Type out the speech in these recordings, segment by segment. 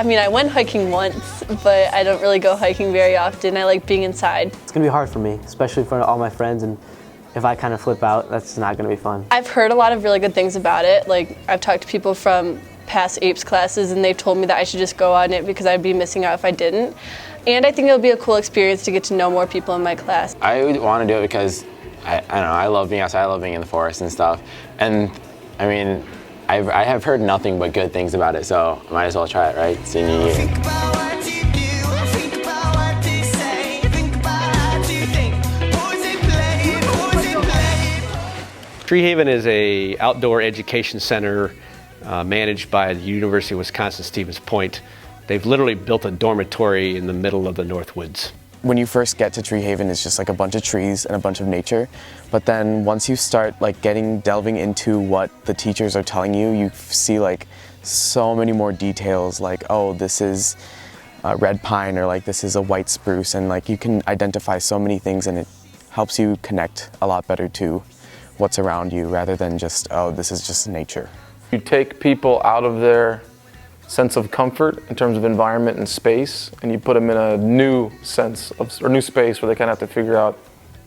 I mean, I went hiking once, but I don't really go hiking very often. I like being inside. It's gonna be hard for me, especially for all my friends, and if I kind of flip out, that's not gonna be fun. I've heard a lot of really good things about it. Like, I've talked to people from past APES classes, and they've told me that I should just go on it because I'd be missing out if I didn't. And I think it'll be a cool experience to get to know more people in my class. I would want to do it because, I don't know, I love being outside, I love being in the forest and stuff. And, I mean, I have heard nothing but good things about it, so I might as well try it, right? Senior year. Treehaven is an outdoor education center managed by the University of Wisconsin-Stevens Point. They've literally built a dormitory in the middle of the North Woods. When you first get to Treehaven, it's just like a bunch of trees and a bunch of nature. But then once you start like delving into what the teachers are telling you, you see like so many more details, like, oh, this is a red pine, or like this is a white spruce, and like you can identify so many things, and it helps you connect a lot better to what's around you rather than just, oh, this is just nature. You take people out of their sense of comfort in terms of environment and space, and you put them in a new sense of, or new space where they kind of have to figure out,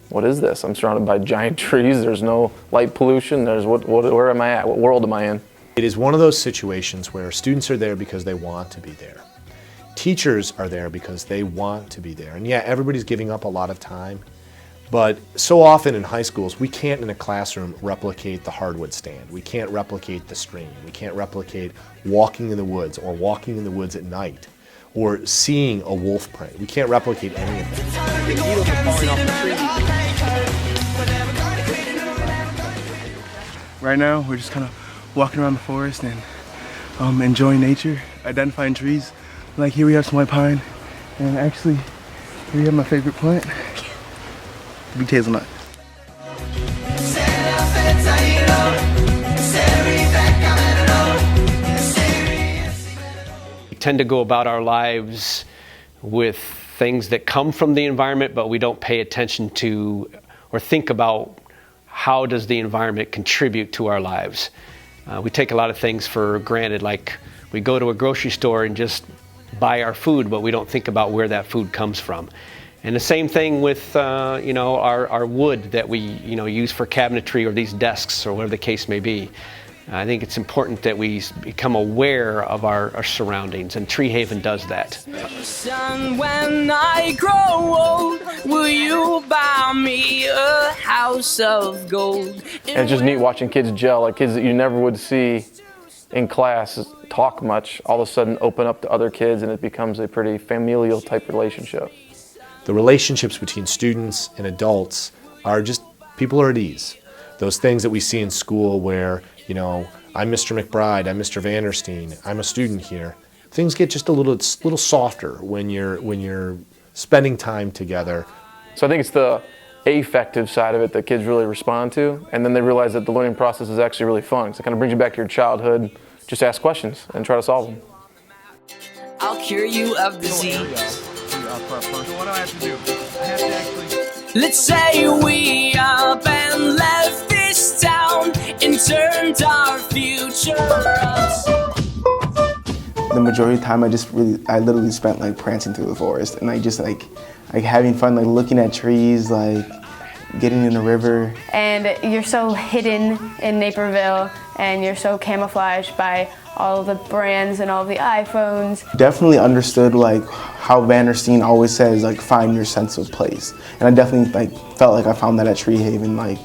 what is this? I'm surrounded by giant trees, there's no light pollution, there's where am I at? What world am I in? It is one of those situations where students are there because they want to be there. Teachers are there because they want to be there. And yeah, everybody's giving up a lot of time, but so often in high schools, we can't in a classroom replicate the hardwood stand. We can't replicate the stream. We can't replicate walking in the woods, or walking in the woods at night, or seeing a wolf print. We can't replicate any of that. Right now, we're just kind of walking around the forest and enjoying nature, identifying trees. Like here we have some white pine, and actually here we have my favorite plant, big hazelnut. We tend to go about our lives with things that come from the environment, but we don't pay attention to or think about how does the environment contribute to our lives. We take a lot of things for granted, like we go to a grocery store and just buy our food, but we don't think about where that food comes from. And the same thing with our wood that we use for cabinetry, or these desks, or whatever the case may be. I think it's important that we become aware of our surroundings, and Treehaven does that. Son, when I grow old, will you buy me a house of gold? And it's just neat watching kids gel, like kids that you never would see in class talk much, all of a sudden open up to other kids, and it becomes a pretty familial type relationship. The relationships between students and adults are just, people are at ease. Those things that we see in school where, you know, I'm Mr. McBride, I'm Mr. Vanderstein, I'm a student here. Things get just a little softer when you're spending time together. So I think it's the affective side of it that kids really respond to, and then they realize that the learning process is actually really fun. So it kind of brings you back to your childhood. Just ask questions and try to solve them. I'll cure you of disease. What do I have to do? I have to actually... Let's say we up and left this town and turned our future upside. The majority of the time I literally spent like prancing through the forest, and like just like having fun, like looking at trees, like getting in the river. And you're so hidden in Naperville, and you're so camouflaged by all the brands and all the iPhones. Definitely understood like how Vanderstein always says, like, find your sense of place. And I definitely felt like I found that at Treehaven. Like,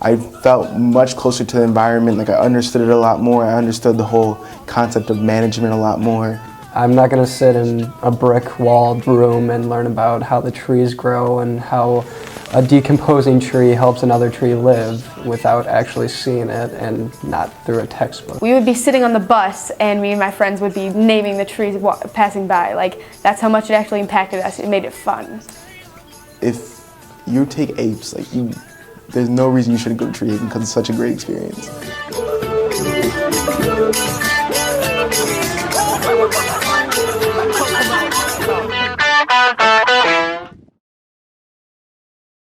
I felt much closer to the environment, like I understood it a lot more. I understood the whole concept of management a lot more. I'm not going to sit in a brick-walled room and learn about how the trees grow and how a decomposing tree helps another tree live without actually seeing it, and not through a textbook. We would be sitting on the bus, and me and my friends would be naming the trees passing by. Like, that's how much it actually impacted us. It made it fun. If you take APES, like there's no reason you shouldn't go to Treehaven because it's such a great experience.